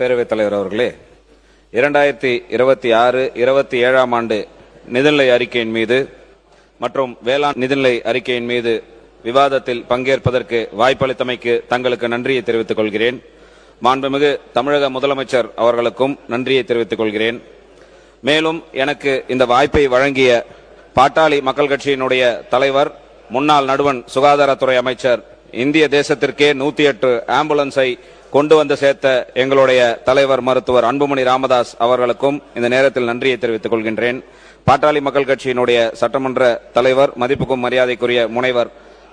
பேரவைத் தலைவர் அவர்களே, 2026-27 ஆண்டு நிதிநிலை அறிக்கையின் மீது மற்றும் வேளாண் நிதிநிலை அறிக்கையின் மீது விவாதத்தில் பங்கேற்பதற்கு வாய்ப்பளித்தமைக்கு தங்களுக்கு நன்றியை தெரிவித்துக் கொள்கிறேன். மாண்புமிகு தமிழக முதலமைச்சர் அவர்களுக்கும் நன்றியை தெரிவித்துக் கொள்கிறேன். மேலும் எனக்கு இந்த வாய்ப்பை வழங்கிய பாட்டாளி மக்கள் கட்சியினுடைய தலைவர், முன்னாள் நடுவண் சுகாதாரத்துறை அமைச்சர், இந்திய தேசத்திற்கே 108 ஆம்புலன்ஸை கொண்டு வந்து சேர்த்த எங்களுடைய தலைவர் மருத்துவர் அன்புமணி ராமதாஸ் அவர்களுக்கும் இந்த நேரத்தில் நன்றியை தெரிவித்துக் கொள்கின்றேன். பாட்டாளி மக்கள் கட்சியினுடைய சட்டமன்ற தலைவர், மதிப்புக்கும் மரியாதைக்குரிய முனைவர்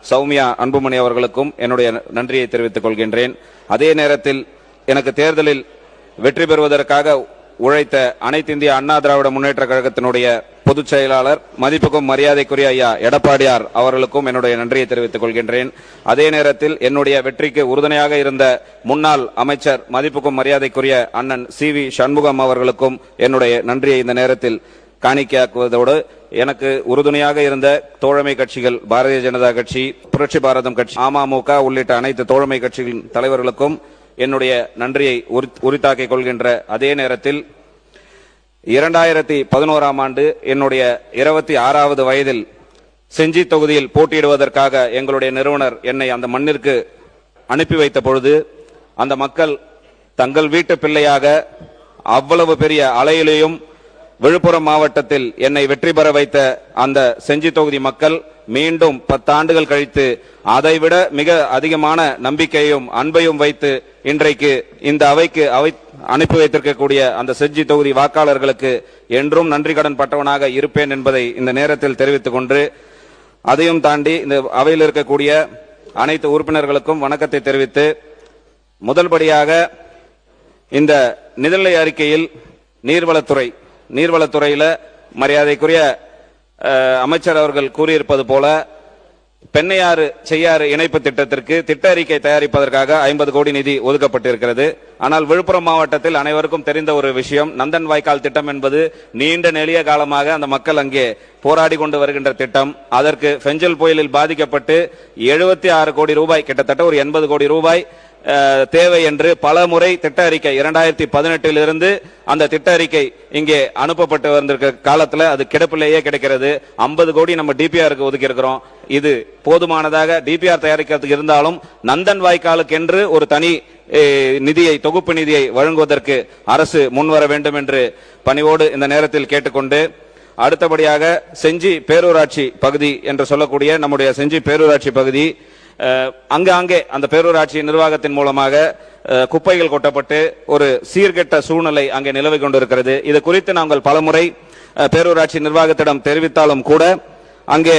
சௌமியா அன்புமணி அவர்களுக்கும் என்னுடைய நன்றியை தெரிவித்துக் கொள்கின்றேன். அதே நேரத்தில் எனக்கு தேர்தலில் வெற்றி பெறுவதற்காக உழைத்த அனைத்து இந்திய அண்ணா திராவிட முன்னேற்ற கழகத்தினுடைய பொதுச் செயலாளர், மதிப்புக்கும் மரியாதைக்குரிய ஐயா எடப்பாடியார் அவர்களுக்கும் என்னுடைய நன்றியை தெரிவித்துக் கொள்கின்றேன். அதே நேரத்தில் என்னுடைய வெற்றிக்கு உறுதுணையாக இருந்த முன்னாள் அமைச்சர், மதிப்புக்கும் மரியாதைக்குரிய அண்ணன் CV சண்முகம் அவர்களுக்கும் என்னுடைய நன்றியை இந்த நேரத்தில் காணிக்கையாக்குவதோடு, எனக்கு உறுதுணையாக இருந்த தோழமை கட்சிகள், பாரதிய ஜனதா கட்சி, புரட்சி பாரதம் கட்சி, அமமுக உள்ளிட்ட அனைத்து தோழமை கட்சிகளின் தலைவர்களுக்கும் என்னுடைய நன்றியை உரித்தாக்கிக் கொள்கின்ற அதே நேரத்தில் 2011 ஆண்டு என்னுடைய 26வது வயதில் செஞ்சி தொகுதியில் போட்டியிடுவதற்காக எங்களுடைய நிறுவனர் என்னை அந்த மண்ணிற்கு அனுப்பி வைத்த பொழுது, அந்த மக்கள் தங்கள் வீட்டு பிள்ளையாக அவ்வளவு பெரிய அலையிலேயும் விழுப்புரம் மாவட்டத்தில் என்னை வெற்றி பெற வைத்த அந்த செஞ்சி தொகுதி மக்கள் மீண்டும் 10 ஆண்டுகள் கழித்து அதைவிட மிக அதிகமான நம்பிக்கையும் அன்பையும் வைத்து இன்றைக்கு இந்த அவைக்கு அனுப்பி வைத்திருக்கக்கூடிய அந்த செஞ்சி தொகுதி வாக்காளர்களுக்கு என்றும் நன்றி கடன் பட்டவனாக இருப்பேன் என்பதை இந்த நேரத்தில் தெரிவித்துக் கொண்டு, அதையும் தாண்டி இந்த அவையில் இருக்கக்கூடிய அனைத்து உறுப்பினர்களுக்கும் வணக்கத்தை தெரிவித்து, முதல்படியாக இந்த நிதிநிலை அறிக்கையில் நீர்வளத்துறையில மரியாதைக்குரிய அமைச்சர் அவர்கள் கூறியிருப்பது போல பெண்ணையாறு செய்யாறு இணைப்பு திட்டத்திற்கு திட்ட அறிக்கை தயாரிப்பதற்காக 50 கோடி நிதி ஒதுக்கப்பட்டிருக்கிறது. ஆனால் விழுப்புரம் மாவட்டத்தில் அனைவருக்கும் தெரிந்த ஒரு விஷயம், நந்தன் வாய்க்கால் திட்டம் என்பது நீண்ட நெடிய காலமாக அந்த மக்கள் அங்கே போராடி கொண்டு வருகின்ற திட்டம். அதற்கு பெஞ்சல் புயலில் பாதிக்கப்பட்டு 76 கோடி ரூபாய், கிட்டத்தட்ட ஒரு 80 கோடி ரூபாய் தேவை என்று பல முறை திட்ட அறிக்கை 2018 இருந்து அந்த திட்ட அறிக்கை இங்கே அனுப்பப்பட்டு வந்திருக்க காலத்துல அது கிடப்பிலேயே கிடைக்கிறது. 50 கோடி நம்ம டிபிஆருக்கு ஒதுக்கி இருக்கிறோம். இது போதுமானதாக டிபிஆர் தயாரிக்கிறதுக்கு இருந்தாலும் நந்தன் வாய்க்காலுக்கு என்று ஒரு தனி நிதியை, தொகுப்பு நிதியை வழங்குவதற்கு அரசு முன்வர வேண்டும் என்று பணிவோடு இந்த நேரத்தில் கேட்டுக்கொண்டு, அடுத்தபடியாக செஞ்சி பேரூராட்சி பகுதி என்று சொல்லக்கூடிய நம்முடைய செஞ்சி பேரூராட்சி பகுதி, அங்கே அந்த பேரூராட்சி நிர்வாகத்தின் மூலமாக குப்பைகள் கொட்டப்பட்டு ஒரு சீர்கெட்ட சூழ்நிலை அங்கே நிலவி கொண்டிருக்கிறது. இது குறித்து நாங்கள் பலமுறை பேரூராட்சி நிர்வாகத்திடம் தெரிவித்தாலும் கூட அங்கே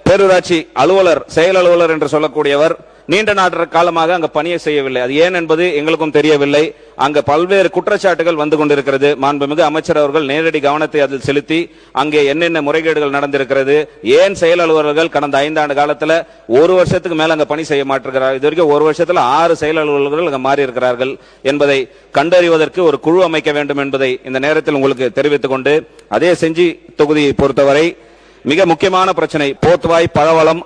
பேரூராட்சி அலுவலர், செயல் அலுவலர் என்று சொல்லக்கூடியவர் நீண்ட நாட்கள் காலமாக அங்க பணியை செய்யவில்லை. அது ஏன் என்பது எங்களுக்கும் தெரியவில்லை. அங்க பல்வேறு குற்றச்சாட்டுகள் வந்து கொண்டிருக்கிறது. மாண்புமிகு அமைச்சர் அவர்கள் நேரடி கவனத்தை அதில் செலுத்தி அங்கே என்னென்ன முறைகேடுகள் நடந்திருக்கிறது, ஏன் செயல் அலுவலர்கள் கடந்த 5 ஆண்டு காலத்துல 1 வருஷத்துக்கு மேல அங்க பணி செய்ய மாட்டிருக்கிறார், இது வரைக்கும் 1 வருஷத்துல 6 செயல் அலுவலர்கள் அங்க மாறி இருக்கிறார்கள் என்பதை கண்டறிவதற்கு ஒரு குழு அமைக்க வேண்டும் என்பதை இந்த நேரத்தில் உங்களுக்கு தெரிவித்துக் கொண்டு, அதே செஞ்சி தொகுதியை பொறுத்தவரை மிக முக்கியமான பிரச்சனை, போத்வாய், பழவளம்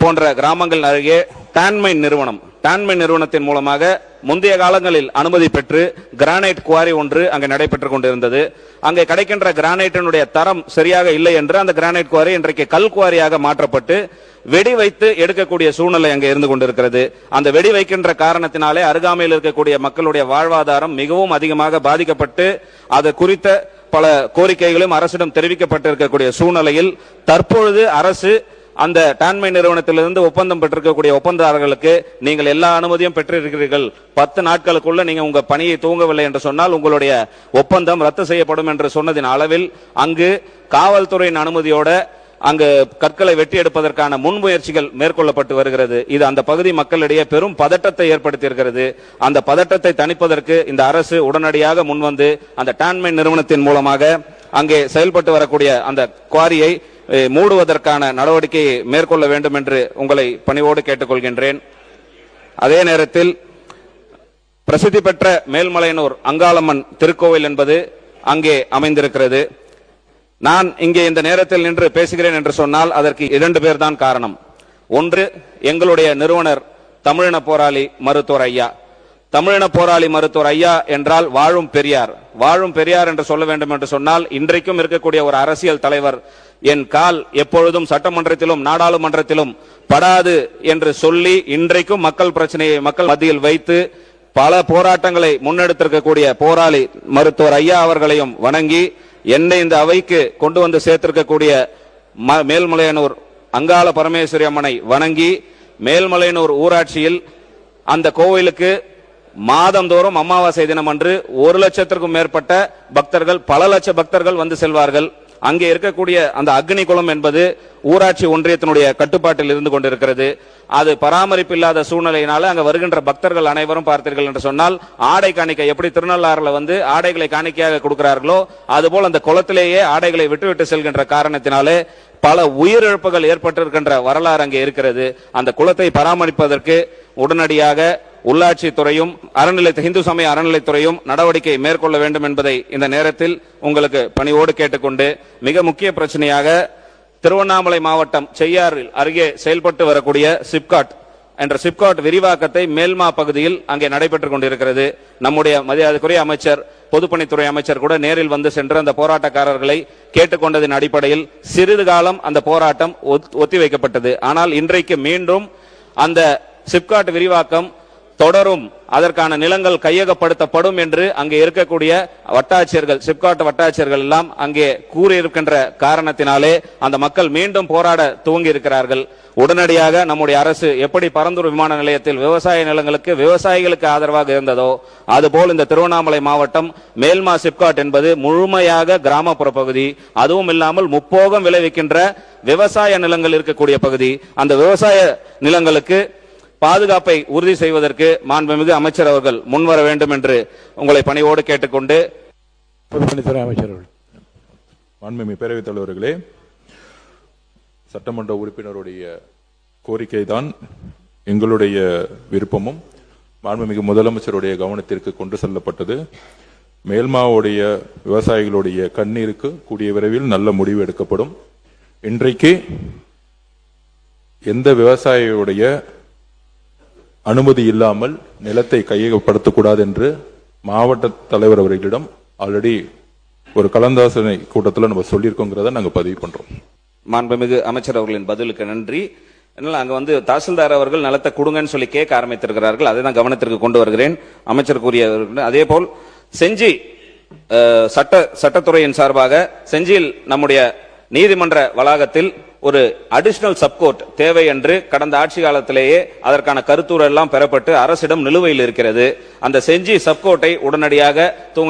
போன்ற கிராமங்கள் அருகே டான்மைன் நிறுவனத்தின் மூலமாக முந்தைய காலங்களில் அனுமதி பெற்று கிரானைட் குவாரி ஒன்று அங்கே நடைபெற்றுக் கொண்டிருந்தது. அங்கே கிடைக்கின்ற கிரானைட்டினுடைய தரம் சரியாக இல்லை என்று அந்த கிரானைட் குவாரி இன்றைக்கு கல் குவாரியாக மாற்றப்பட்டு வெடி வைத்து எடுக்கக்கூடிய சூழ்நிலை அங்கே இருந்து கொண்டிருக்கிறது. அந்த வெடி வைக்கின்ற காரணத்தினாலே அருகாமையில் இருக்கக்கூடிய மக்களுடைய வாழ்வாதாரம் மிகவும் அதிகமாக பாதிக்கப்பட்டு, அது குறித்த பல கோரிக்கைகளும் அரசிடம் தெரிவிக்கப்பட்டிருக்கக்கூடிய சூழ்நிலையில் தற்பொழுது அரசு அந்த டான்மை நிறுவனத்திலிருந்து ஒப்பந்தம் பெற்றிருக்கக்கூடிய ஒப்பந்ததாரர்களுக்கு நீங்கள் எல்லா அனுமதியும் பெற்றிருக்கிறீர்கள், 10 நாட்களுக்குள்ள நீங்க உங்க பணியை துவங்கவில்லை என்று சொன்னால் உங்களுடைய ஒப்பந்தம் ரத்து செய்யப்படும் என்று சொன்னதின் அளவில் அங்கு காவல்துறையின் அனுமதியோட அங்கு கற்களை வெட்டி எடுப்பதற்கான முன்முயற்சிகள் மேற்கொள்ளப்பட்டு வருகிறது. இது அந்த பகுதி மக்களிடையே பெரும் பதட்டத்தை ஏற்படுத்தி இருக்கிறது. அந்த பதட்டத்தை தணிப்பதற்கு இந்த அரசு உடனடியாக முன்வந்து அந்த டான்மை நிறுவனத்தின் மூலமாக அங்கே செயல்பட்டு வரக்கூடிய அந்த குவாரியை மூடுவதற்கான நடவடிக்கையை மேற்கொள்ள வேண்டும் என்று உங்களை பணிவோடு கேட்டுக்கொள்கின்றேன். அதே நேரத்தில் பிரசித்தி பெற்ற மேல்மலையனூர் அங்காளம்மன் திருக்கோவில் என்பது அங்கே அமைந்திருக்கிறது. நான் இங்கே இந்த நேரத்தில் நின்று பேசுகிறேன் என்று சொன்னால் அதற்கு 2 பேர் தான் காரணம். ஒன்று, எங்களுடைய நிறுவனர் தமிழின போராளி மருத்துவர் ஐயா. தமிழின போராளி மருத்துவர் ஐயா என்றால் வாழும் பெரியார். வாழும் பெரியார் என்று சொல்ல வேண்டும் என்று சொன்னால் இன்றைக்கும் இருக்கக்கூடிய ஒரு அரசியல் தலைவர் என் கால் எப்பொழுதும் சட்டமன்றத்திலும் நாடாளுமன்றத்திலும் படாது என்று சொல்லி இன்றைக்கும் மக்கள் பிரச்சனையை மக்கள் மத்தியில் வைத்து பல போராட்டங்களை முன்னெடுத்திருக்கக்கூடிய போராளி மருத்துவர் ஐயா அவர்களையும் வணங்கி என்னை இந்த அவைக்கு கொண்டு வந்து சேர்த்திருக்கக்கூடிய மேல்மலையனூர் அங்காள பரமேஸ்வரி அம்மனை வணங்கி மேல்மலையனூர் ஊராட்சியில் அந்த கோவிலுக்கு மாதந்தோறும் அமாவாசை தினம் அன்று 1 லட்சத்திற்கும் மேற்பட்ட பக்தர்கள் பல லட்ச பக்தர்கள் வந்து செல்வார்கள். அங்கே இருக்கக்கூடிய அந்த அக்னி குளம் என்பது ஊராட்சி ஒன்றியத்தினுடைய கட்டுப்பாட்டில் இருந்து கொண்டிருக்கிறது. அது பராமரிப்பு இல்லாத சூழ்நிலையினால அங்க வருகின்ற பக்தர்கள் அனைவரும் பார்த்தீர்கள் என்று சொன்னால் ஆடை காணிக்கை எப்படி திருநள்ளாறுல வந்து ஆடைகளை காணிக்கையாக கொடுக்கிறார்களோ அதுபோல் அந்த குளத்திலேயே ஆடைகளை விட்டுவிட்டு செல்கின்ற காரணத்தினாலே பல உயிரிழப்புகள் ஏற்பட்டிருக்கின்ற வரலாறு அங்கே இருக்கிறது. அந்த குளத்தை பராமரிப்பதற்கு உடனடியாக உள்ளாட்சி துறையும் இந்து சமய அறநிலைத்துறையும் நடவடிக்கை மேற்கொள்ள வேண்டும் என்பதை இந்த நேரத்தில் உங்களுக்கு பணியோடு கேட்டுக்கொண்டு, மிக முக்கிய பிரச்சனையாக திருவண்ணாமலை மாவட்டம் செய்யாறில் அருகே செயல்பட்டு வரக்கூடிய சிப்காட் விரிவாக்கத்தை மேல்மா பகுதியில் அங்கே நடைபெற்றுக் கொண்டிருக்கிறது. நம்முடைய மரியாதைக்குரிய அமைச்சர் பொதுப்பணித்துறை அமைச்சர் கூட நேரில் வந்து சென்று அந்த போராட்டக்காரர்களை கேட்டுக்கொண்டதின் அடிப்படையில் சிறிது காலம் அந்த போராட்டம் ஒத்திவைக்கப்பட்டது. ஆனால் இன்றைக்கு மீண்டும் அந்த சிப்காட் விரிவாக்கம் தொடரும், அதற்கான நிலங்கள் கையகப்படுத்தப்படும் என்று அங்கே இருக்கக்கூடிய வட்டாட்சியர்கள் சிப்காட் வட்டாட்சியர்கள் எல்லாம் அங்கே கூறியிருக்கின்ற காரணத்தினாலே அந்த மக்கள் மீண்டும் போராட துவங்கி இருக்கிறார்கள். உடனடியாக நம்முடைய அரசு எப்படி பரந்தூர் விமான நிலையத்தில் விவசாய நிலங்களுக்கு விவசாயிகளுக்கு ஆதரவாக இருந்ததோ அதுபோல் இந்த திருவண்ணாமலை மாவட்டம் மேல்மா சிப்காட் என்பது முழுமையாக கிராமப்புற பகுதி, அதுவும் இல்லாமல் முப்போகம் விளைவிக்கின்ற விவசாய நிலங்கள் இருக்கக்கூடிய பகுதி. அந்த விவசாய நிலங்களுக்கு பாதுகாப்பை உறுதி செய்வதற்கு மாண்புமிகு அமைச்சர் அவர்கள் முன்வர வேண்டும் என்று உங்களை பணியோடு கேட்டுக்கொண்டு, பொதுப்பணித்துறை அமைச்சர் மாண்புமிகு பேரவைத் தலைவர்களே, சட்டமன்ற உறுப்பினருடைய கோரிக்கை தான் எங்களுடைய விருப்பமும் மாண்புமிகு முதலமைச்சருடைய கவனத்திற்கு கொண்டு செல்லப்பட்டது. மேல்மாவுடைய விவசாயிகளுடைய கண்ணீருக்கு கூடிய விரைவில் நல்ல முடிவு எடுக்கப்படும். இன்றைக்கு எந்த விவசாயியுடைய அனுமதி இல்லாமல் நிலத்தை கையகப்படுத்தக்கூடாது என்று மாவட்ட தலைவர் அவர்களிடம் ஆல்ரெடி ஒரு கலந்தாலோசனை கூட்டத்தில் நம்ம சொல்லியிருக்கோங்கிறத நாங்கள் பதிவு பண்றோம். மாண்புமிகு அமைச்சர் அவர்களின் பதிலுக்கு நன்றி. அங்க வந்து தாசில்தார் அவர்கள் நிலத்தை கொடுங்கன்னு சொல்லி கேட்க ஆரம்பித்திருக்கிறார்கள். அதை நான் கவனத்திற்கு கொண்டு வருகிறேன். அமைச்சர் கூறிய அதே போல் செஞ்சி சட்டத்துறையின் சார்பாக செஞ்சியில் நம்முடைய நீதிமன்ற வளாகத்தில் ஒரு அடிஷனல் சப்கோர்ட் தேவை என்று கடந்த ஆட்சி காலத்திலேயே அதற்கான கருத்துரை எல்லாம் பெறப்பட்டு அரசிடம் நிலுவையில் இருக்கிறது. அந்த செஞ்சி சப்கோர்ட்டை உடனடியாக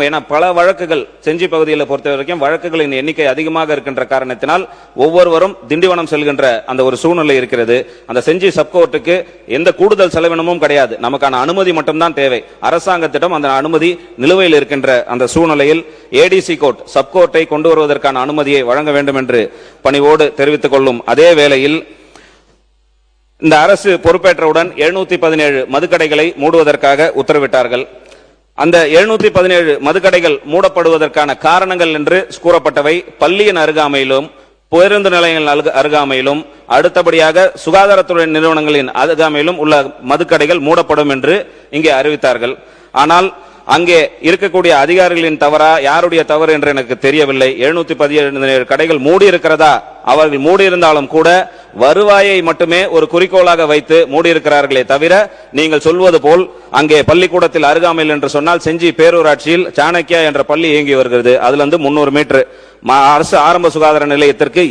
ஏன்னா பல வழக்குகள் செஞ்சி பகுதியில் பொறுத்த வரைக்கும் வழக்குகளின் எண்ணிக்கை அதிகமாக இருக்கின்ற காரணத்தினால் ஒவ்வொருவரும் திண்டிவனம் செல்கின்ற அந்த ஒரு சூழ்நிலை இருக்கிறது. அந்த செஞ்சி சப்கோர்ட்டுக்கு எந்த கூடுதல் செலவினமும் கிடையாது, நமக்கான அனுமதி மட்டும்தான் தேவை. அரசாங்கத்திடம் அந்த அனுமதி நிலுவையில் இருக்கின்ற அந்த சூழ்நிலையில் ஏடிசி கோர்ட் சப்கோர்ட்டை கொண்டு வருவதற்கான அனுமதியை வழங்க வேண்டும் என்று பணிவோடு தெரிவித்துக் கொள்ளும். அதே வேளையில் இந்த அரசு பொறுப்பேற்றவுடன் 717 மதுக்கடைகளை மூடுவதற்காக உத்தரவிட்டார்கள். அந்த 717 மதுக்கடைகள் மூடப்படுவதற்கான காரணங்கள் என்று கூறப்பட்டவை பள்ளியின் அருகாமையிலும் பேருந்து நிலையங்கள் அருகாமையிலும் அடுத்தபடியாக சுகாதாரத்துறை நிறுவனங்களின் அருகாமையிலும் உள்ள மதுக்கடைகள் மூடப்படும் என்று இங்கே அறிவித்தார்கள். ஆனால் அங்கே இருக்கக்கூடிய அதிகாரிகளின் தவறா யாருடைய தவறு என்று எனக்கு தெரியவில்லை. 717 கடைகள் மூடி இருக்கிறதா? அவர்கள் மூடியிருந்தாலும் கூட வருவாயை மட்டுமே ஒரு குறிக்கோளாக வைத்து மூடியிருக்கிறார்களே தவிர, நீங்கள் சொல்வது போல் அங்கே பள்ளிக்கூடத்தில் அருகாமையில் என்று சொன்னால் செஞ்சி பேரூராட்சியில் சாணக்கியா என்ற பள்ளி இயங்கி வருகிறது. அதுல இருந்து 300 மீட்டர் அரசு ஆரம்ப சுகாதார நிலையத்திற்கு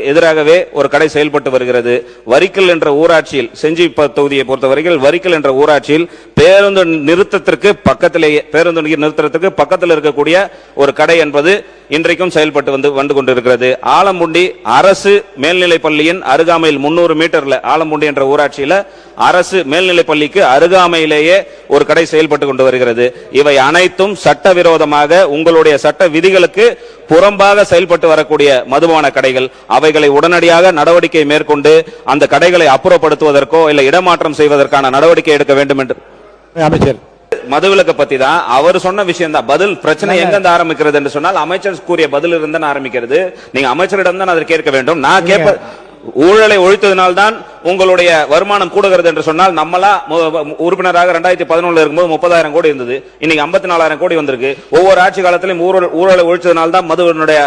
எதிராகவே ஒரு கடை செயல்பட்டு வருகிறது. வரிக்கல் என்ற ஊராட்சியில் செஞ்சி தொகுதியை பொறுத்தவரையில் வரிக்கல் என்ற ஊராட்சியில் பேருந்து நிறுத்தத்திற்கு பக்கத்தில் இருக்கக்கூடிய ஒரு கடை என்பது இன்றைக்கும் செயல்பட்டு வந்து கொண்டிருக்கிறது. ஆலம்புண்டி அரசு மேல்நிலை பள்ளியின் அருகாமையில் 300 மீட்டர்ல ஆலம்புண்டி என்ற ஊராட்சியில அரசு மேல்நிலை பள்ளிக்கு அருகாமையிலேயே ஒரு கடை செயல்பட்டு கொண்டு வருகிறது. இவை அனைத்தும் சட்டவிரோதமாக உங்களுடைய சட்ட விதிகளுக்கு புறம்பாக செயல்பட்டு வரக்கூடிய மதுபான கடைகள். அவைகளை உடனடியாக நடவடிக்கை மேற்கொண்டு அந்த கடைகளை அப்புறப்படுத்துவதற்கோ இல்ல இடமாற்றம் செய்வதற்கான நடவடிக்கை எடுக்க வேண்டும் என்று அமைச்சர் மதுவிலக்கு பத்தி தான் அவர் சொன்ன விஷயம் தான். பதில் பிரச்சனை எங்க ஆரம்பிக்கிறது என்று சொன்னால் அமைச்சர் கூறிய பதில் இருந்து ஆரம்பிக்கிறது. நீங்க அமைச்சரிடம் தான் அதை கேட்க வேண்டும். நான் கேட்ப ஊழலை ஒழித்ததினால்தான் உங்களுடைய வருமானம் கூடுகிறது என்று சொன்னால், நம்மளா உறுப்பினராக 2011 இருக்கும்போது 30,000 கோடி இருந்தது, இன்னைக்கு 54,000 கோடி வந்திருக்கு. ஒவ்வொரு ஆட்சி காலத்திலும் ஊழலை ஒழிச்சதினால்தான் மதுவினுடைய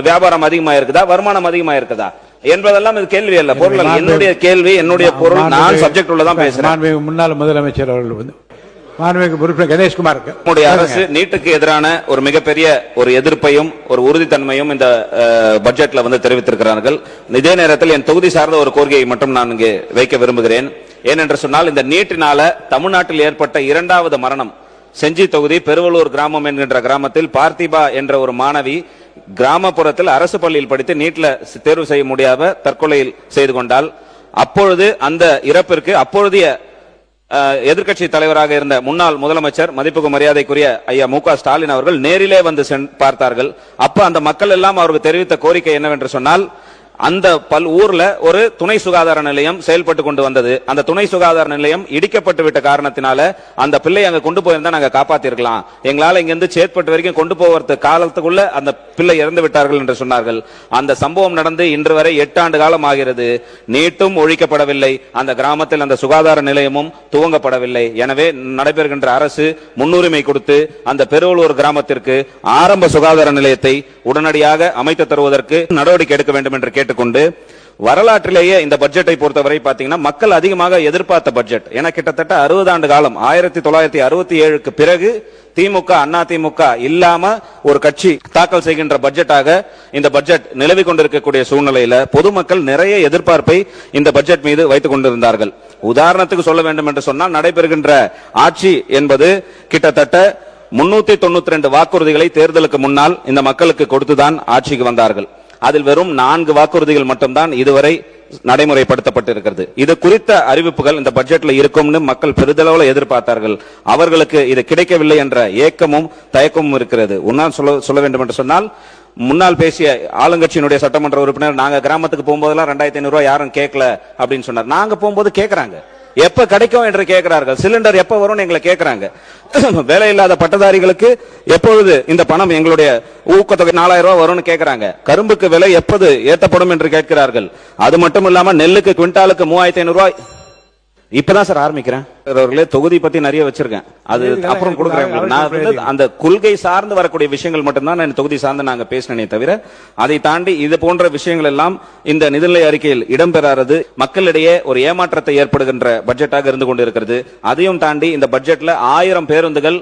வியாபாரம் அதிகமா இருக்குதா, வருமானம் அதிகமா இருக்குதா என்பதெல்லாம் இது கேள்வி அல்ல, பொருள் அல்ல. என்னுடைய கேள்வி, என்னுடைய பொருள், நான் சப்ஜெக்ட் உள்ளதான் பேசுறேன். முன்னாள் முதலமைச்சர் அவர்கள் கணேஷ்குமார் அரசு நீட்டுக்கு எதிரான ஒரு மிகப்பெரிய ஒரு எதிர்ப்பையும் ஒரு உறுதித்தன்மையும் இந்த பட்ஜெட்ல தெரிவித்திருக்கிறார்கள். இதே நேரத்தில் என் தொகுதி சார்ந்த ஒரு கோரிக்கையை மட்டும் நான் இங்கே வைக்க விரும்புகிறேன். ஏனென்று சொன்னால், இந்த நீட்டினால தமிழ்நாட்டில் ஏற்பட்ட 2வது மரணம் செஞ்சி தொகுதி பெருவலூர் கிராமம் என்கின்ற கிராமத்தில் பார்த்திபா என்ற ஒரு மாணவி கிராமப்புறத்தில் அரசு பள்ளியில் படித்து நீட்ல தேர்வு செய்ய முடியாத தற்கொலையில் செய்து கொண்டால், அப்பொழுது அந்த இறப்பிற்கு அப்பொழுதைய எதிர்க்கட்சி தலைவராக இருந்த முன்னாள் முதலமைச்சர் மதிப்புக்கு மரியாதைக்குரிய ஐயா மு க ஸ்டாலின் அவர்கள் நேரிலே வந்து பார்த்தார்கள். அப்ப அந்த மக்கள் எல்லாம் அவருக்கு தெரிவித்த கோரிக்கை என்னவென்று சொன்னால், அந்த ஊர்ல ஒரு துணை சுகாதார நிலையம் செயல்பட்டு கொண்டு வந்தது. அந்த துணை சுகாதார நிலையம் இடிக்கப்பட்டு விட்ட காரணத்தினால அந்த பிள்ளை அங்க கொண்டு போயிருந்தா நாங்க காப்பாத்திருக்கலாம், எங்களால இங்கிருந்து சேத்பட்டு வரைக்கும் கொண்டு போவது காலத்துக்குள்ள அந்த பிள்ளை இறந்து விட்டார்கள் என்று சொன்னார்கள். அந்த சம்பவம் நடந்து இன்று வரை 8 ஆண்டு காலம் ஆகிறது. நீட்டும் ஒழிக்கப்படவில்லை, அந்த கிராமத்தில் அந்த சுகாதார நிலையமும் துவங்கப்படவில்லை. எனவே நடைபெறுகின்ற அரசு முன்னுரிமை கொடுத்து அந்த பெருவலூர் கிராமத்திற்கு ஆரம்ப சுகாதார நிலையத்தை உடனடியாக அமைத்து தருவதற்கு நடவடிக்கை எடுக்க வேண்டும் என்று கேட்டுக்கொண்டு, வரலாற்றிலேயே இந்த பட்ஜெட்டை பொறுத்தவரை பாத்தீங்கன்னா மக்கள் அதிகமாக எதிர்பார்த்த பட்ஜெட். என கிட்டத்தட்ட 60 ஆண்டு காலம் 1967க்கு பிறகு திமுக அண்ணா திமுக இல்லாம ஒரு கட்சி தாக்கல் செய்கின்ற பட்ஜெட்டாக இந்த பட்ஜெட் நிலவி கொண்டிருக்கக்கூடிய சூழ்நிலையில பொதுமக்கள் நிறைய எதிர்பார்ப்பை இந்த பட்ஜெட் மீது வைத்துக் கொண்டிருந்தார்கள். உதாரணத்துக்கு சொல்ல வேண்டும் என்று சொன்னால், நடைபெறுகின்ற ஆட்சி என்பது கிட்டத்தட்ட 392 வாக்குறுதிகளை தேர்தலுக்கு முன்னால் இந்த மக்களுக்கு கொடுத்துதான் ஆட்சிக்கு வந்தார்கள். அதில் வெறும் 4 வாக்குறுதிகள் மட்டும்தான் இதுவரை நடைமுறைப்படுத்தப்பட்டிருக்கிறது. இது குறித்த அறிவிப்புகள் இந்த பட்ஜெட்ல இருக்கும்னு மக்கள் பெரிதளவில் எதிர்பார்த்தார்கள். அவர்களுக்கு இது கிடைக்கவில்லை என்ற ஏக்கமும் தயக்கமும் இருக்கிறது. சொல்ல வேண்டும் என்று சொன்னால், முன்னால் பேசிய ஆளுங்கட்சியினுடைய சட்டமன்ற உறுப்பினர், நாங்க கிராமத்துக்கு போகும்போதெல்லாம் 2,500 ரூபாய் யாரும் கேட்கல அப்படின்னு சொன்னார். நாங்க போகும்போது கேட்கறாங்க, எப்ப கிடைக்கும் என்று கேட்கிறார்கள். சிலிண்டர் எப்ப வரும் எங்களை கேட்கிறாங்க. வேலையில்லாத பட்டதாரிகளுக்கு எப்பொழுது இந்த பணம் எங்களுடைய ஊக்கத்தொகை 4,000 ரூபாய் வரும்னு கேட்கிறாங்க. கரும்புக்கு விலை எப்போது ஏற்றப்படும் என்று கேட்கிறார்கள். அது மட்டும் இல்லாம நெல்லுக்கு குவிண்டாலுக்கு 3,500 ரூபாய். இப்பதான் சார் ஆரம்பிக்கிறேன். தொகுதி பத்தி நிறைய வச்சிருக்கேன், அது அப்புறம் கொடுக்குறேன். அந்த கொள்கை சார்ந்து வரக்கூடிய விஷயங்கள் மட்டும்தான் நான் தொகுதி சார்ந்து நாங்க பேசினே தவிர, அதை தாண்டி இது போன்ற விஷயங்கள் எல்லாம் இந்த நிதிநிலை அறிக்கையில் இடம்பெறாதது மக்களிடையே ஒரு ஏமாற்றத்தை ஏற்படுகின்ற பட்ஜெட்டாக இருந்து கொண்டிருக்கிறது. அதையும் தாண்டி இந்த பட்ஜெட்ல 1000 பேருந்துகள்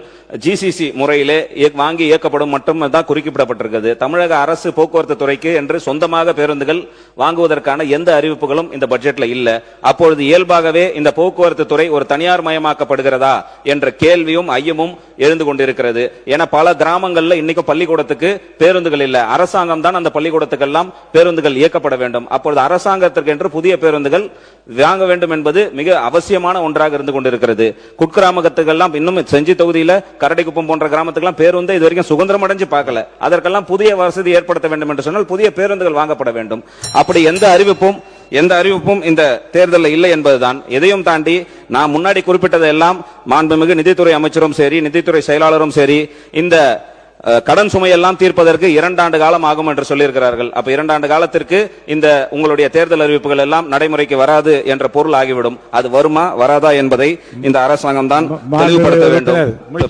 ஜிசிசி முறையிலே வாங்கி இயக்கப்படும் மட்டும் தான் குறிப்பிடப்பட்டிருக்கிறது. தமிழக அரசு போக்குவரத்து துறைக்கு என்று சொந்தமாக பேருந்துகள் வாங்குவதற்கான எந்த அறிவிப்புகளும் இந்த பட்ஜெட்ல இல்ல. அப்பொழுது இயல்பாகவே இந்த போக்குவரத்து துறை ஒரு தனியார் மயமாக்கப்படுகிறதா என்ற கேள்வியும் ஐயமும் எழுந்து கொண்டிருக்கிறது. என பல கிராமங்கள்ல இன்னைக்கு பள்ளிக்கூடத்துக்கு பேருந்துகள் இல்ல. அரசாங்கம் தான் அந்த பள்ளிக்கூடத்துக்கெல்லாம் பேருந்துகள் இயக்கப்பட வேண்டும். அப்பொழுது அரசாங்கத்திற்கு என்று புதிய பேருந்துகள் வாங்க வேண்டும் என்பது மிக அவசியமான ஒன்றாக இருந்து கொண்டிருக்கிறது. குட்கிராமத்துக்கெல்லாம் இன்னும் செஞ்சி தொகுதியில கரடிக்குப்பம் போன்ற கிராமத்துக்கெல்லாம் பேருந்து இது வரைக்கும் சுதந்திரம் அடைஞ்சு பார்க்கல. அதற்கெல்லாம் புதிய வசதி ஏற்படுத்த வேண்டும் என்று சொன்னால் புதிய பேருந்துகள் வாங்கப்பட வேண்டும். அப்படி எந்த அறிவிப்பும் இந்த தேர்தலில் இல்லை என்பதுதான். எதையும் தாண்டி நான் முன்னாடி குறிப்பிட்டதெல்லாம் மாண்புமிகு நிதித்துறை அமைச்சரும் சரி, நிதித்துறை செயலாளரும் சரி, இந்த கடன் சுமையெல்லாம் தீர்ப்பதற்கு 2 ஆண்டு காலம் ஆகும் என்று சொல்லியிருக்கிறார்கள். அப்ப 2 ஆண்டு காலத்திற்கு இந்த உங்களுடைய தேர்தல் அறிவிப்புகள் எல்லாம் நடைமுறைக்கு வராது என்ற பொருள் ஆகிவிடும். அது வருமா வராதா என்பதை இந்த அரசாங்கம் தான் தெளிவுபடுத்த வேண்டும்.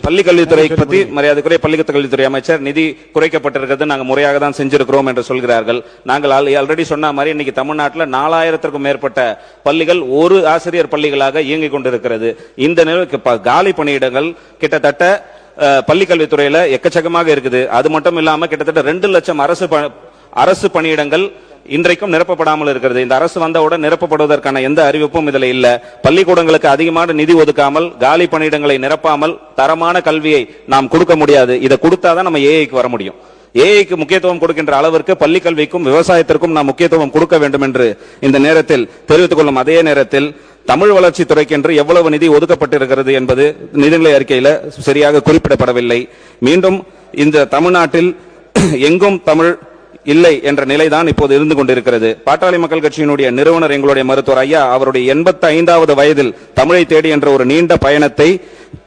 பள்ளிக்கல்வித்துறை பற்றி மரியாதைக்குரிய பள்ளிக்கல்வித்துறை அமைச்சர், நிதி குறைக்கப்பட்டிருக்கிறது, நாங்கள் முறையாக தான் செஞ்சிருக்கிறோம் என்று சொல்கிறார்கள். நாங்கள் ஆல்ரெடி சொன்ன மாதிரி இன்னைக்கு தமிழ்நாட்டில் 4000க்கும் மேற்பட்ட பள்ளிகள் ஒரு ஆசிரியர் பள்ளிகளாக இயங்கிக் கொண்டிருக்கிறது. இந்த நிலைக்கு காலி பணியிடங்கள் கிட்டத்தட்ட பள்ளிக்கல்வித்துறையில எக்கச்சக்கமாக இருக்குது. அது மட்டும் இல்லாம கிட்டத்தட்ட 2 லட்சம் அரசு பணியிடங்கள் இன்றைக்கும் நிரப்பப்படாமல் இருக்கிறது. இந்த அரசு வந்தவுடன் நிரப்பப்படுவதற்கான எந்த அறிவிப்பும் இதுல இல்ல. பள்ளிக்கூடங்களுக்கு அதிகமான நிதி ஒதுக்காமல் காலி பணியிடங்களை நிரப்பாமல் தரமான கல்வியை நாம் கொடுக்க முடியாது. இதை கொடுத்தாதான் நம்ம ஏஐக்கு வர முடியும். ஏஐக்கு முக்கியத்துவம் கொடுக்கின்ற அளவிற்கு பள்ளி கல்விக்கும் விவசாயத்திற்கும் நாம் முக்கியத்துவம் கொடுக்க வேண்டும் என்று இந்த நேரத்தில் தெரிவித்துக் கொள்ளும். அதே நேரத்தில் தமிழ் வளர்ச்சி துறைக்கென்று எவ்வளவு நிதி ஒதுக்கப்பட்டிருக்கிறது என்பது நிதிநிலை அறிக்கையில சரியாக குறிப்பிடப்படவில்லை. மீண்டும் இந்த தமிழ்நாட்டில் எங்கும் தமிழ் இல்லை என்ற நிலைதான் இப்போது இருந்து கொண்டிருக்கிறது. பாட்டாளி மக்கள் கட்சியினுடைய நிறுவனர் எங்களுடைய மருத்துவர் ஐயா அவருடைய 85வது வயதில் தமிழை தேடி என்ற ஒரு நீண்ட பயணத்தை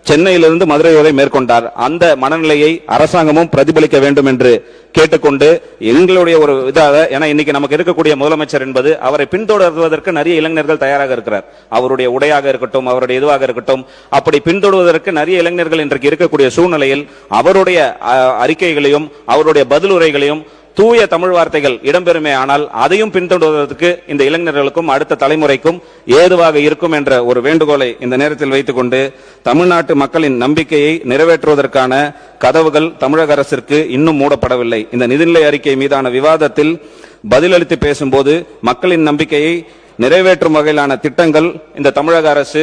சென்னையிலிருந்து மதுரை வரை மேற்கொண்டார். அந்த மனநிலையை அரசாங்கமும் பிரதிபலிக்க வேண்டும் என்று கேட்டுக்கொண்டு எங்களுடைய ஒரு இதாக, ஏன்னா இன்னைக்கு நமக்கு இருக்கக்கூடிய முதலமைச்சர் என்பது அவரை பின்தொடர்வதற்கு நிறைய இளைஞர்கள் தயாராக இருக்கிறார். அவருடைய உடையாக இருக்கட்டும், அவருடைய இதுவாக இருக்கட்டும், அப்படி பின்தொடர்வதற்கு நிறைய இளைஞர்கள் இன்றைக்கு இருக்கக்கூடிய சூழ்நிலையில் அவருடைய அறிக்கைகளையும் அவருடைய பதிலுரைகளையும் தூய தமிழ் வார்த்தைகள் இடம்பெறுமே ஆனால் அதையும் பின்தொடர்வதற்கு இந்த இளைஞர்களுக்கும் அடுத்த தலைமுறைக்கும் ஏதுவாக இருக்கும் என்ற ஒரு வேண்டுகோளை இந்த நேரத்தில் வைத்துக் கொண்டு, தமிழ்நாட்டு மக்களின் நம்பிக்கையை நிறைவேற்றுவதற்கான கதவுகள் தமிழக அரசிற்கு இன்னும் மூடப்படவில்லை. இந்த நிதிநிலை அறிக்கை மீதான விவாதத்தில் பதிலளித்து பேசும்போது மக்களின் நம்பிக்கையை நிறைவேற்றும் வகையிலான திட்டங்கள் இந்த தமிழக அரசு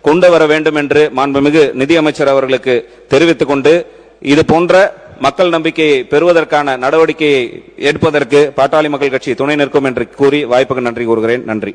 கொண்டு வர வேண்டும் என்று மாண்புமிகு நிதியமைச்சர் அவர்களுக்கு தெரிவித்துக் கொண்டு, இது போன்ற மக்கள் நம்பிக்கையை பெறுவதற்கான நடவடிக்கையை எடுப்பதற்கு பாட்டாளி மக்கள் கட்சி துணை நிற்கும் என்று கூறி வாய்ப்புக்கு நன்றி கூறுகிறேன். நன்றி.